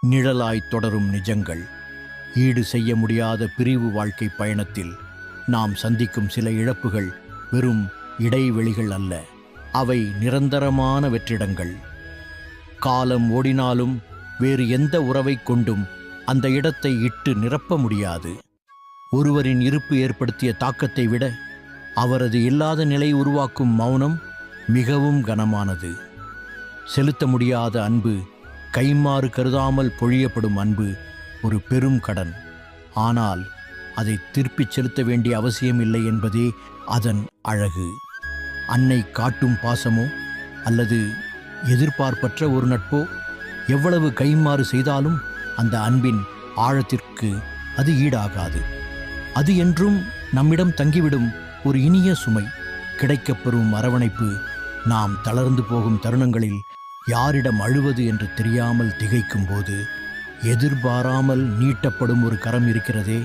நிழலாய் தொடரும் நிஜங்கள். ஈடு செய்ய முடியாத பிரிவு வாழ்க்கை பயணத்தில் நாம் சந்திக்கும் சில இழப்புகள் வெறும் இடைவெளிகள் அல்ல, அவை நிரந்தரமான வெற்றிடங்கள். காலம் ஓடினாலும் வேறு எந்த உறவை கொண்டும் அந்த இடத்தை இட்டு நிரப்ப முடியாது. ஒருவரின் இருப்பு ஏற்படுத்திய தாக்கத்தை விட அவரது இல்லாத நிலை உருவாக்கும் மௌனம் மிகவும் கனமானது. செலுத்த முடியாத அன்பு, கைமாறு கருதாமல் பொழியப்படும் அன்பு ஒரு பெரும் கடன். ஆனால் அதை திருப்பிச் செலுத்த வேண்டிய அவசியமில்லை என்பதே அதன் அழகு. அன்னை காட்டும் பாசமோ அல்லது எதிர்பார்ப்பற்ற ஒரு நட்போ எவ்வளவு கைமாறு செய்தாலும் அந்த அன்பின் ஆழத்திற்கு அது ஈடாகாது. அது என்றும் நம்மிடம் தங்கிவிடும் ஒரு இனிய சுமை. கிடைக்கப்பெறும் அரவணைப்பு நாம் தளர்ந்து போகும் தருணங்களில் யாரிடம் அழுவது என்று தெரியாமல் திகைக்கும் போது எதிர்பாராமல் நீட்டப்படும் ஒரு கரம் இருக்கிறதே,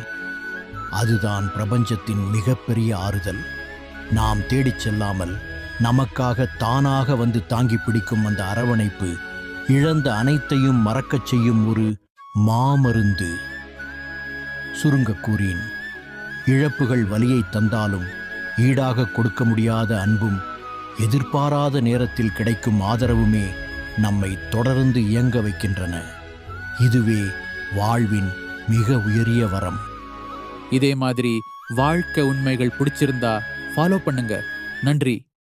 அதுதான் பிரபஞ்சத்தின் மிகப்பெரிய ஆறுதல். நாம் தேடிச் செல்லாமல் நமக்காக தானாக வந்து தாங்கி பிடிக்கும் அந்த அரவணைப்பு இழந்த அனைத்தையும் மறக்கச் செய்யும் ஒரு மாமருந்து. சுருங்க கூறின், இழப்புகள் வலியை தந்தாலும் ஈடாக கொடுக்க முடியாத அன்பும் எதிர்பாராத நேரத்தில் கிடைக்கும் ஆதரவுமே நம்மை தொடர்ந்து இயங்க வைக்கின்றன. இதுவே வாழ்வின் மிக உயரிய வரம். இதே மாதிரி வாழ்க்கை உண்மைகள் பிடிச்சிருந்தா ஃபாலோ பண்ணுங்க. நன்றி.